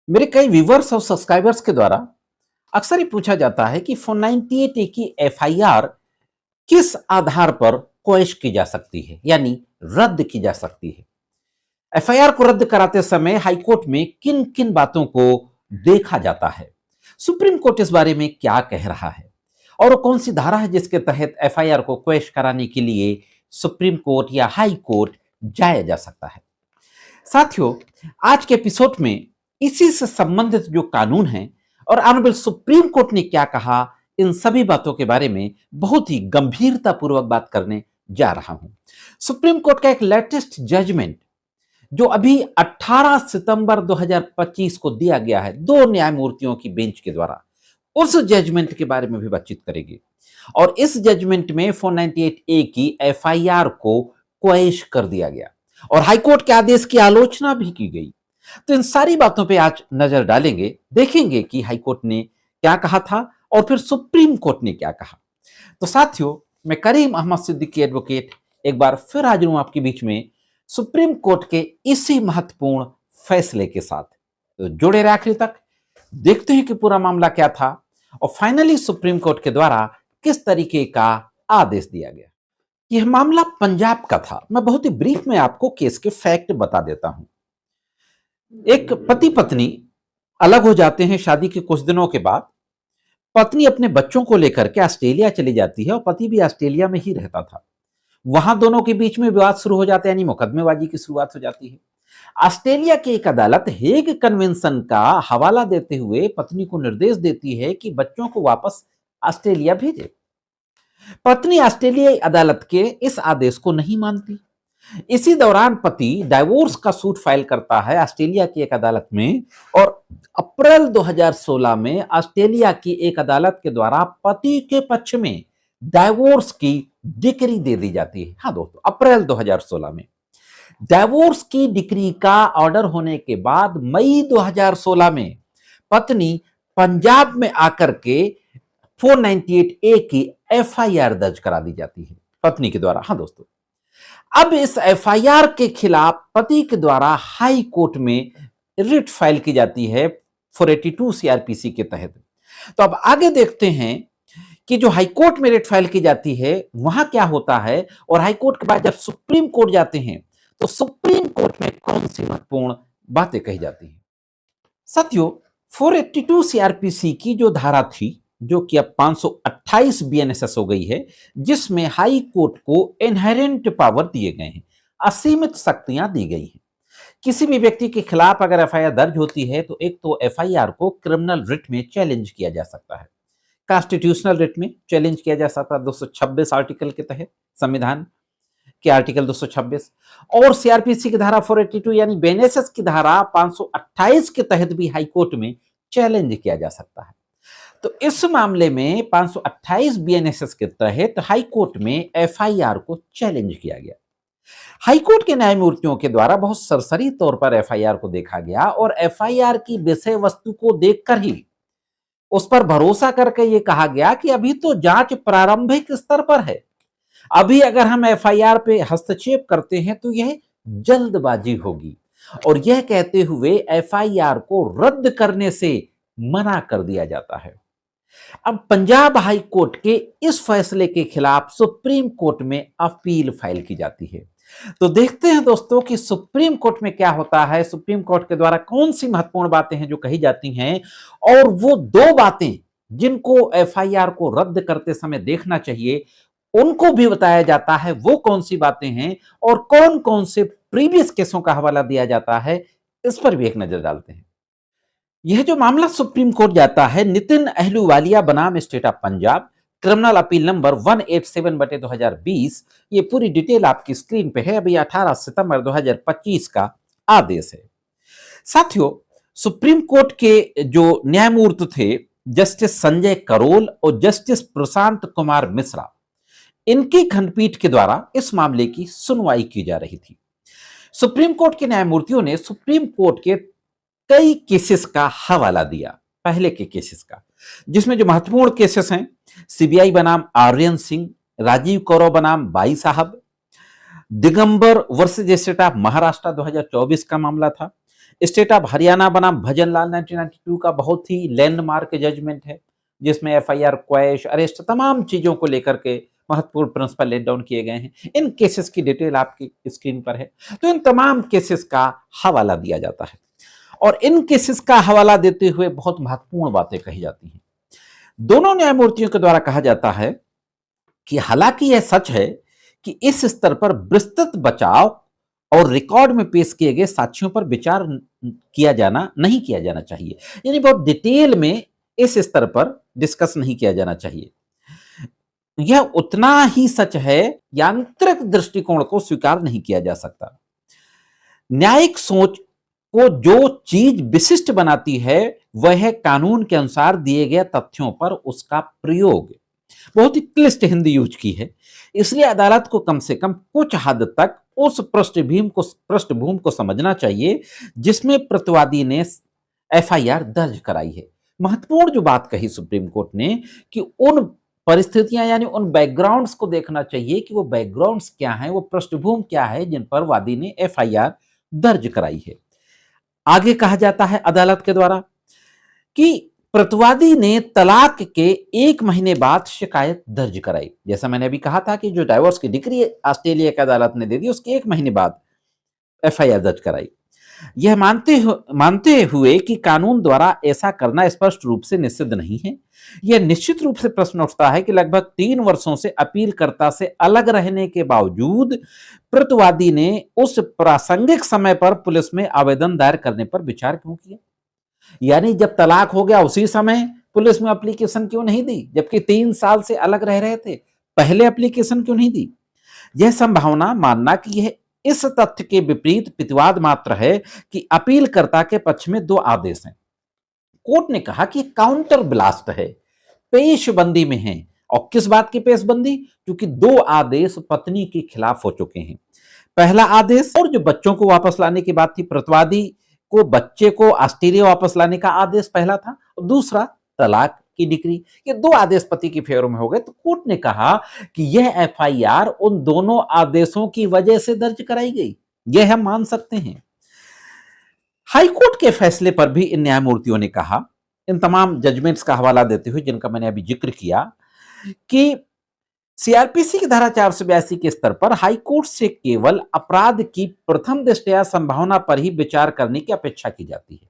मेरे कई व्यूवर्स और सब्सक्राइबर्स के द्वारा अक्सर ही पूछा जाता है कि 498 ए की एफआईआर किस आधार पर क्वैश की जा सकती है, यानी रद्द की जा सकती है। एफआईआर को रद्द कराते समय हाईकोर्ट में किन किन बातों को देखा जाता है, सुप्रीम कोर्ट इस बारे में क्या कह रहा है और वो कौन सी धारा है जिसके तहत एफआईआर को क्वैश कराने के लिए सुप्रीम कोर्ट या हाई कोर्ट जाया जा सकता है। साथियों, आज के एपिसोड में इसी से संबंधित जो कानून है और ऑनरेबल सुप्रीम कोर्ट ने क्या कहा, इन सभी बातों के बारे में बहुत ही गंभीरता पूर्वक बात करने जा रहा हूं। सुप्रीम कोर्ट का एक लेटेस्ट जजमेंट जो अभी 18 सितंबर 2025 को दिया गया है दो न्यायमूर्तियों की बेंच के द्वारा, उस जजमेंट के बारे में भी बातचीत करेंगे। और इस जजमेंट में 498 ए की एफआईआर को क्वैश कर दिया गया और हाईकोर्ट के आदेश की आलोचना भी की गई। तो इन सारी बातों पे आज नजर डालेंगे, देखेंगे कि हाईकोर्ट ने क्या कहा था और फिर सुप्रीम कोर्ट ने क्या कहा। तो साथियों, मैं करीम अहमद सिद्दीकी एडवोकेट एक बार फिर हाजिर हूं आपके बीच में सुप्रीम कोर्ट के इसी महत्वपूर्ण फैसले के साथ। तो जुड़े रहे आखिर तक, देखते हैं कि पूरा मामला क्या था और फाइनली सुप्रीम कोर्ट के द्वारा किस तरीके का आदेश दिया गया। यह मामला पंजाब का था। मैं बहुत ही ब्रीफ में आपको केस के फैक्ट बता देता हूं। एक पति पत्नी अलग हो जाते हैं। शादी के कुछ दिनों के बाद पत्नी अपने बच्चों को लेकर के ऑस्ट्रेलिया चली जाती है और पति भी ऑस्ट्रेलिया में ही रहता था। वहां दोनों के बीच में विवाद शुरू हो जाते हैं, यानी मुकदमेबाजी की शुरुआत हो जाती है। ऑस्ट्रेलिया की एक अदालत हेग कन्वेंशन का हवाला देते हुए पत्नी को निर्देश देती है कि बच्चों को वापस ऑस्ट्रेलिया भेजे। पत्नी ऑस्ट्रेलियाई अदालत के इस आदेश को नहीं मानती। इसी दौरान पति डाइवोर्स का सूट फाइल करता है ऑस्ट्रेलिया की एक अदालत में और अप्रैल 2016 में ऑस्ट्रेलिया की एक अदालत के द्वारा पति के पक्ष में डाइवोर्स की डिक्री दे दी जाती है। हाँ दोस्तों, अप्रैल 2016 में डाइवोर्स की डिक्री का ऑर्डर होने के बाद मई 2016 में पत्नी पंजाब में आकर के 498 ए की एफआईआर दर्ज करा दी जाती है पत्नी के द्वारा। हाँ दोस्तों, अब इस एफआईआर के खिलाफ पति के द्वारा हाई कोर्ट में रिट फाइल की जाती है 482 सीआरपीसी के तहत। तो अब आगे देखते हैं कि जो हाई कोर्ट में रिट फाइल की जाती है वहां क्या होता है और हाई कोर्ट के बाद जब सुप्रीम कोर्ट जाते हैं तो सुप्रीम कोर्ट में कौन सी महत्वपूर्ण बातें कही जाती हैं। साथियों, 482 सीआरपीसी की जो धारा थी, जो कि अब 528 बीएनएसएस हो गई है, जिसमें हाई कोर्ट को इनहेरेंट पावर दिए गए हैं, असीमित शक्तियां दी गई हैं। किसी भी व्यक्ति के खिलाफ अगर एफआईआर दर्ज होती है तो एक तो एफआईआर को क्रिमिनल रिट में चैलेंज किया जा सकता है, कॉन्स्टिट्यूशनल रिट में चैलेंज किया जा सकता है 226 आर्टिकल के तहत, संविधान के आर्टिकल 226, और सीआरपीसी की धारा 482 यानी बीएनएसएस की धारा 528 के तहत भी हाई कोर्ट में चैलेंज किया जा सकता है। तो इस मामले में 528 बीएनएसएस के तहत हाई कोर्ट में एफआईआर को चैलेंज किया गया। हाई कोर्ट के न्यायमूर्तियों के द्वारा बहुत सरसरी तौर पर एफआईआर को देखा गया और एफआईआर की विषय वस्तु को देखकर ही उस पर भरोसा करके यह कहा गया कि अभी तो जांच प्रारंभिक स्तर पर है, अभी अगर हम एफआईआर पे हस्तक्षेप करते हैं तो यह जल्दबाजी होगी, और यह कहते हुए एफआईआर को रद्द करने से मना कर दिया जाता है। अब पंजाब हाई कोर्ट के इस फैसले के खिलाफ सुप्रीम कोर्ट में अपील फाइल की जाती है। तो देखते हैं दोस्तों कि सुप्रीम कोर्ट में क्या होता है, सुप्रीम कोर्ट के द्वारा कौन सी महत्वपूर्ण बातें हैं जो कही जाती हैं, और वो दो बातें जिनको एफआईआर को रद्द करते समय देखना चाहिए उनको भी बताया जाता है। वो कौन सी बातें हैं और कौन कौन से प्रीवियस केसों का हवाला दिया जाता है, इस पर भी एक नजर डालते हैं। यह जो मामला सुप्रीम कोर्ट जाता है, नितिन अहलूवालिया बनाम state of Punjab, criminal appeal number 187/2020, ये पूरी डिटेल आपकी स्क्रीन पे है। अभी 18 सितंबर 2025 का आदेश है। साथियों, सुप्रीम कोर्ट के जो न्यायमूर्ति थे जस्टिस संजय करोल और जस्टिस प्रशांत कुमार मिश्रा, इनकी खंडपीठ के द्वारा इस मामले की सुनवाई की जा रही थी। सुप्रीम कोर्ट के न्यायमूर्तियों ने सुप्रीम कोर्ट के कई केसेस का हवाला दिया, पहले के केसेस का, जिसमें जो महत्वपूर्ण केसेस हैं सीबीआई बनाम आर्यन सिंह, राजीव कौरव बनाम बाई साहब, Digambar versus state of Maharashtra 2024 का मामला था, स्टेट ऑफ हरियाणा बनाम भजनलाल 1992 का बहुत ही लैंडमार्क जजमेंट है, जिसमें एफआईआर, क्वैश, अरेस्ट तमाम चीजों को लेकर के महत्वपूर्ण प्रिंसिपल लेट डाउन किए गए हैं। इन केसेस की डिटेल आपकी स्क्रीन पर है। तो इन तमाम केसेस का हवाला दिया जाता है और इन केसेस का हवाला देते हुए बहुत महत्वपूर्ण बातें कही जाती हैं। दोनों न्यायमूर्तियों के द्वारा कहा जाता है कि हालांकि यह सच है कि इस स्तर पर विस्तृत बचाव और रिकॉर्ड में पेश किए गए साक्ष्यों पर विचार नहीं किया जाना चाहिए, यानी बहुत डिटेल में इस स्तर पर डिस्कस नहीं किया जाना चाहिए। यह उतना ही सच है, यांत्रिक दृष्टिकोण को स्वीकार नहीं किया जा सकता। न्यायिक सोच को जो चीज विशिष्ट बनाती है वह है कानून के अनुसार दिए गए तथ्यों पर उसका प्रयोग। बहुत ही क्लिष्ट हिंदी यूज की है, इसलिए अदालत को कम से कम कुछ हद तक उस पृष्ठभूमि को समझना चाहिए जिसमें प्रतिवादी ने एफआईआर दर्ज कराई है। महत्वपूर्ण जो बात कही सुप्रीम कोर्ट ने कि उन परिस्थितियां यानी उन बैकग्राउंड्स को देखना चाहिए कि वो बैकग्राउंड्स क्या हैं, वो पृष्ठभूमि क्या है जिन पर वादी ने एफआईआर दर्ज कराई है। आगे कहा जाता है अदालत के द्वारा कि प्रतिवादी ने तलाक के 1 महीने बाद शिकायत दर्ज कराई। जैसा मैंने अभी कहा था कि जो डाइवोर्स की डिग्री ऑस्ट्रेलिया की अदालत ने दे दी, उसके 1 महीने बाद एफआईआर दर्ज कराई। यह मानते हुए कि कानून द्वारा ऐसा करना स्पष्ट रूप से निषिद्ध नहीं है। यह निश्चित रूप से प्रश्न उठता है कि लगभग 3 वर्षों से अपीलकर्ता से अलग रहने के बावजूद प्रतिवादी ने उस प्रासंगिक समय पर पुलिस में आवेदन दायर करने पर विचार क्यों किया। यानी जब तलाक हो गया उसी समय पुलिस में एप्लीकेशन क्यों नहीं दी, जबकि 3 साल से अलग रह रहे थे, पहले एप्लीकेशन क्यों नहीं दी। यह संभावना मानना कि यह इस तथ्य के विपरीत प्रतिवाद मात्र है कि अपीलकर्ता के पक्ष में 2 आदेश हैं। कोर्ट ने कहा कि काउंटर ब्लास्ट है, पेशबंदी में है। और किस बात की पेशबंदी? क्योंकि 2 आदेश पत्नी के खिलाफ हो चुके हैं। पहला आदेश और जो बच्चों को वापस लाने की बात थी, प्रतिवादी को बच्चे को ऑस्ट्रेलिया वापस लाने का आदेश पहला था, और दूसरा तलाक की डिग्री। ये 2 आदेश पति की फेवर में हो गए। तो कोर्ट ने कहा कि यह एफआईआर उन दोनों आदेशों की वजह से दर्ज कराई गई, यह हम मान सकते हैं। हाईकोर्ट के फैसले पर भी इन न्यायमूर्तियों ने कहा, इन तमाम जजमेंट्स का हवाला देते हुए जिनका मैंने अभी जिक्र किया, कि सीआरपीसी की धारा 482 के स्तर पर हाईकोर्ट से केवल अपराध की प्रथम दृष्टया संभावना पर ही विचार करने की अपेक्षा की जाती है।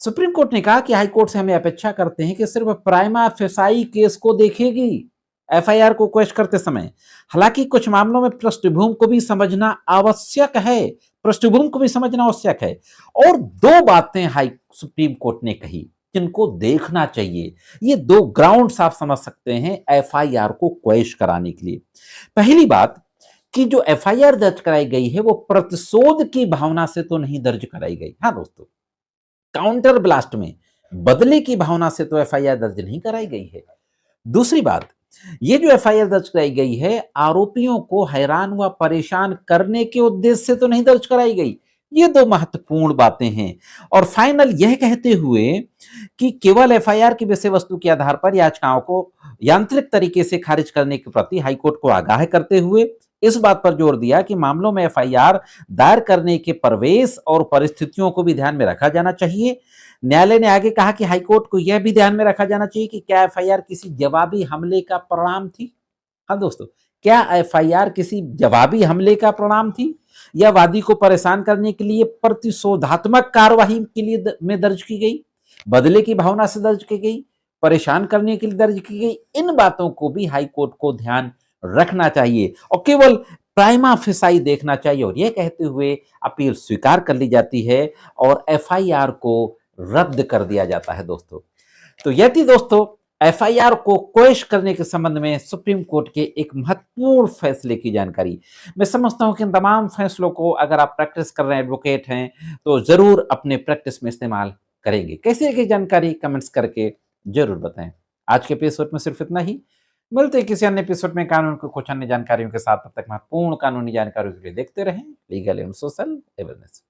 सुप्रीम कोर्ट ने कहा कि हाईकोर्ट से हमें अपेक्षा करते हैं कि सिर्फ प्राइमा फेसाई केस को देखेगी एफआईआर को क्वेश्चन करते समय। हालांकि कुछ मामलों में पृष्ठभूमि को भी समझना आवश्यक है, पृष्ठभूमि को भी समझना आवश्यक है। और 2 बातें सुप्रीम कोर्ट ने कही जिनको देखना चाहिए। ये 2 ग्राउंड्स आप समझ सकते हैं एफआईआर को क्वेश्चन कराने के लिए। पहली बात कि जो एफआईआर दर्ज कराई गई है वो प्रतिशोध की भावना से तो नहीं दर्ज कराई गई। हाँ दोस्तों, काउंटर ब्लास्ट में बदले की भावना से तो एफआईआर दर्ज नहीं कराई गई है। दूसरी बात, ये जो एफआईआर दर्ज कराई गई है आरोपियों को हैरान व परेशान करने के उद्देश्य से तो नहीं दर्ज कराई गई। ये 2 महत्वपूर्ण बातें हैं। और फाइनल यह कहते हुए कि केवल एफआईआर की विषय वस्तु के आधार पर याचिकाओं को यांत्रिक तरीके से खारिज करने के प्रति हाईकोर्ट को आगाह करते हुए इस बात पर जोर दिया कि मामलों में एफआईआर दायर करने के प्रवेश और परिस्थितियों को भी ध्यान में रखा जाना चाहिए। न्यायालय ने आगे कहा कि हाईकोर्ट को यह भी ध्यान में रखा जाना चाहिए कि क्या एफआईआर किसी जवाबी हमले का परिणाम थी। हाँ दोस्तों, क्या एफआईआर किसी जवाबी हमले का परिणाम थी या वादी को परेशान करने के लिए प्रतिशोधात्मक कार्यवाही के लिए में दर्ज की गई, बदले की भावना से दर्ज की गई, परेशान करने के लिए दर्ज की गई। इन बातों को भी हाईकोर्ट को ध्यान रखना चाहिए और केवल प्राइमा फेसाई देखना चाहिए। और यह कहते हुए अपील स्वीकार कर ली जाती है और एफआईआर को रद्द कर दिया जाता है दोस्तों। तो यह थी दोस्तों एफआईआर को क्वेश्चन करने के संबंध में सुप्रीम कोर्ट के एक महत्वपूर्ण फैसले की जानकारी। मैं समझता हूं कि इन तमाम फैसलों को अगर आप प्रैक्टिस कर रहे हैं, एडवोकेट हैं, तो जरूर अपने प्रैक्टिस में इस्तेमाल करेंगे। कैसी लगी जानकारी कमेंट्स करके जरूर बताएं। आज के एपिसोड में सिर्फ इतना ही। मिलते हैं किसी अन्य एपिसोड में कानून को कुछ अन्य जानकारियों के साथ। तब तक महत्वपूर्ण कानूनी जानकारियों के लिए देखते रहें लीगल एंड सोशल अवेयरनेस।